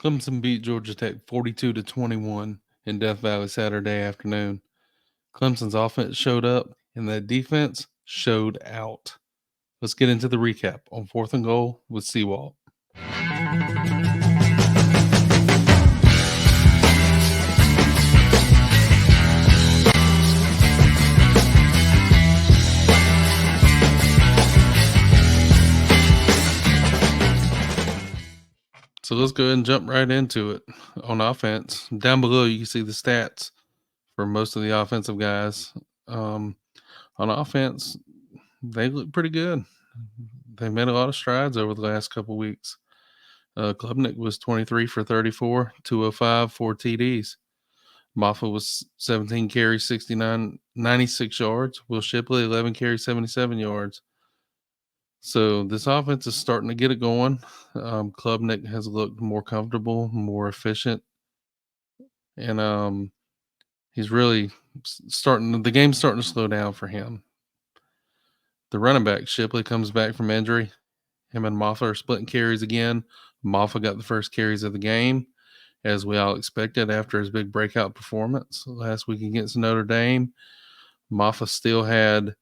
Clemson beat Georgia Tech 42-21 in Death Valley Saturday afternoon. Clemson's offense showed up, and the defense showed out. Let's get into the recap on 4th and Goal with C-Walt. So let's go ahead and jump right into it. On offense, down below you can see the stats for most of the offensive guys. On offense, they look pretty good. They made a lot of strides over the last couple weeks. Klubnik was 23 for 34, 205, 4 TDs. Moffa was 17 carries, 96 yards. Will Shipley, 11 carries, 77 yards. So this offense is starting to get it going. Klubnik has looked more comfortable, more efficient, and he's really the game's starting to slow down for him. The running back, Shipley, comes back from injury. Him and Moffa are splitting carries again. Moffa got the first carries of the game, as we all expected after his big breakout performance last week against Notre Dame. Moffa still had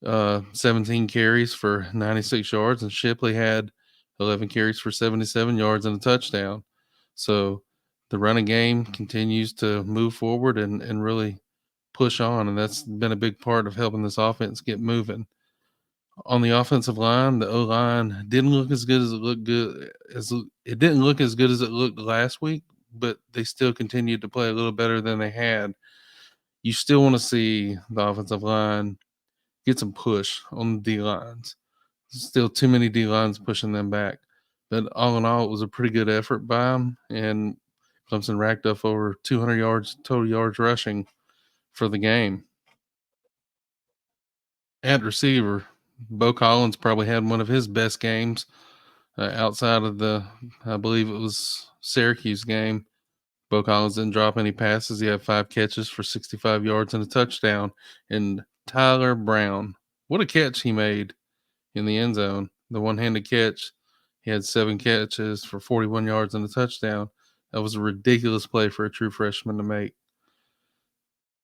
17 carries for 96 yards, and Shipley had 11 carries for 77 yards and a touchdown. So the running game continues to move forward and really push on, and that's been a big part of helping this offense get moving. On the offensive line, the O-line didn't look as good as it looked good as it didn't look as good as it looked last week, but they still continued to play a little better than they had. You still want to see the offensive line get some push on the D lines. Still too many D lines pushing them back. But all in all, it was a pretty good effort by them, and Clemson racked up over 200 yards, total yards rushing for the game. At receiver, Bo Collins probably had one of his best games outside of I believe it was Syracuse game. Bo Collins didn't drop any passes. He had 5 catches for 65 yards and a touchdown. And Tyler Brown, what a catch he made in the end zone. The one-handed catch. He had 7 catches for 41 yards and a touchdown. That was a ridiculous play for a true freshman to make.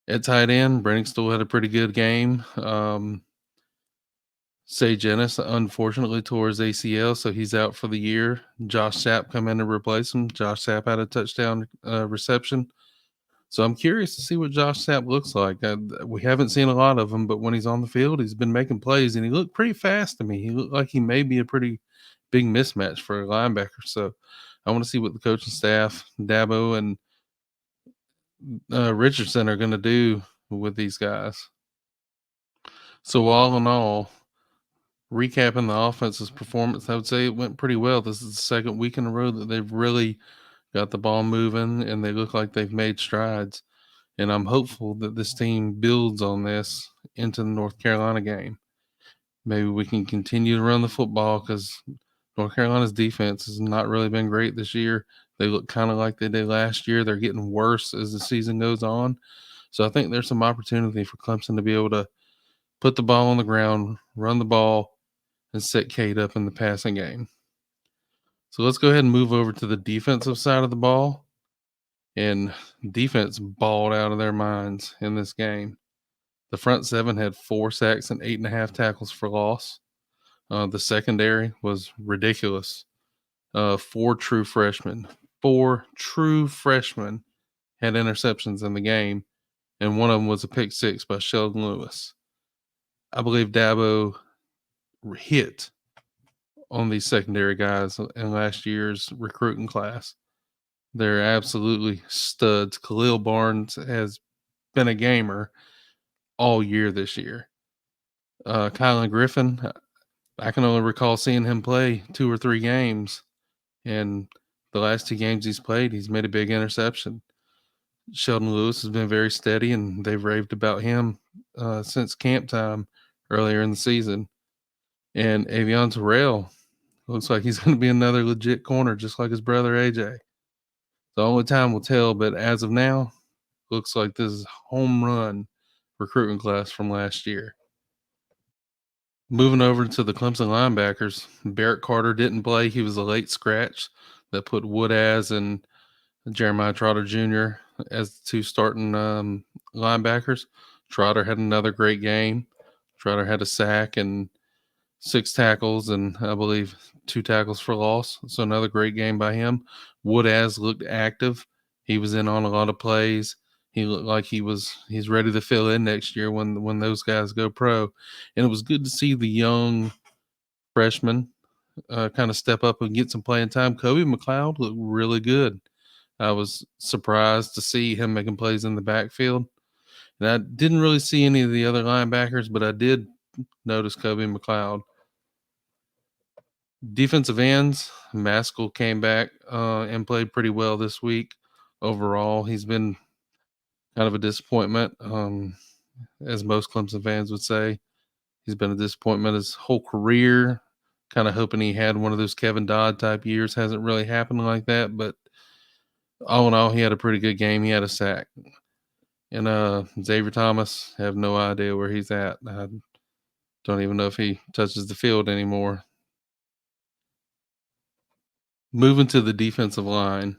At tight end, Brenningstool had a pretty good game. Sage Ennis unfortunately tore his ACL, so he's out for the year. Josh Sapp come in to replace him. Josh Sapp had a touchdown reception. So I'm curious to see what Josh Sapp looks like. We haven't seen a lot of him, but when he's on the field, he's been making plays, and he looked pretty fast to me. He looked like he may be a pretty big mismatch for a linebacker. So I want to see what the coaching staff, Dabo and Richardson, are going to do with these guys. So all in all, recapping the offense's performance, I would say it went pretty well. This is the second week in a row that they've really got the ball moving, and they look like they've made strides. And I'm hopeful that this team builds on this into the North Carolina game. Maybe we can continue to run the football because North Carolina's defense has not really been great this year. They look kind of like they did last year. They're getting worse as the season goes on. So I think there's some opportunity for Clemson to be able to put the ball on the ground, run the ball, and set Cade up in the passing game. So let's go ahead and move over to the defensive side of the ball. And defense balled out of their minds in this game. The front 7 had 4 sacks and 8.5 tackles for loss. The secondary was ridiculous. 4 true freshmen had interceptions in the game, and one of them was a pick 6 by Sheldon Lewis. I believe Dabo hit on these secondary guys in last year's recruiting class. They're absolutely studs. Khalil Barnes has been a gamer all year this year. Kylan Griffin, I can only recall seeing him play 2 or 3 games, and the last 2 games he's played, he's made a big interception. Sheldon Lewis has been very steady, and they've raved about him since camp time earlier in the season. And Avion Terrell looks like he's going to be another legit corner, just like his brother AJ. The only time will tell, but as of now, looks like this is home run recruiting class from last year. Moving over to the Clemson linebackers, Barrett Carter didn't play. He was a late scratch, that put Woodaz and Jeremiah Trotter Jr. as the two starting linebackers. Trotter had another great game. Trotter had a sack and 6 tackles and I believe 2 tackles for loss. So another great game by him. Woodaz looked active. He was in on a lot of plays. He looked like he's ready to fill in next year when those guys go pro. And it was good to see the young freshmen kind of step up and get some playing time. Kobe McLeod looked really good. I was surprised to see him making plays in the backfield. And I didn't really see any of the other linebackers, but I did notice Kobe McLeod. Defensive ends, Maskell came back and played pretty well this week. Overall, he's been kind of a disappointment, as most Clemson fans would say. He's been a disappointment his whole career. Kind of hoping he had one of those Kevin Dodd type years. Hasn't really happened like that, but all in all, he had a pretty good game. He had a sack. And Xavier Thomas, have no idea where he's at. I don't even know if he touches the field anymore. Moving to the defensive line,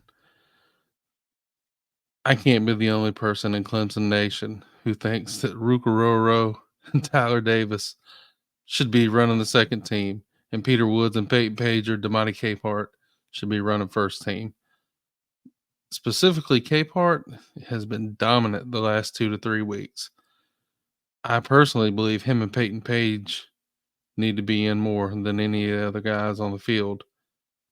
I can't be the only person in Clemson Nation who thinks that Rukaroro and Tyler Davis should be running the second team, and Peter Woods and Peyton Page or Damani Capehart should be running first team. Specifically, Capehart has been dominant the last 2 to 3 weeks. I personally believe him and Peyton Page need to be in more than any of the other guys on the field,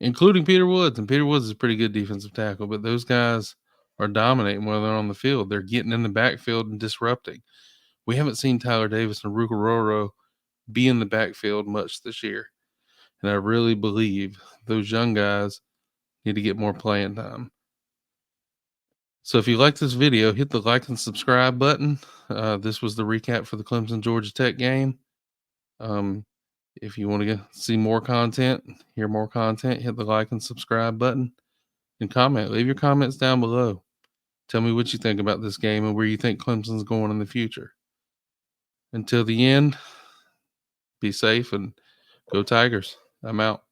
including Peter Woods. And Peter Woods is a pretty good defensive tackle, but those guys are dominating when they're on the field. They're getting in the backfield and disrupting. We haven't seen Tyler Davis and Rukaroro be in the backfield much this year. And I really believe those young guys need to get more playing time. So if you like this video, hit the like and subscribe button. This was the recap for the Clemson Georgia Tech game. If you want to see more content, hear more content, hit the like and subscribe button and comment. Leave your comments down below. Tell me what you think about this game and where you think Clemson's going in the future. Until the end, be safe and go Tigers. I'm out.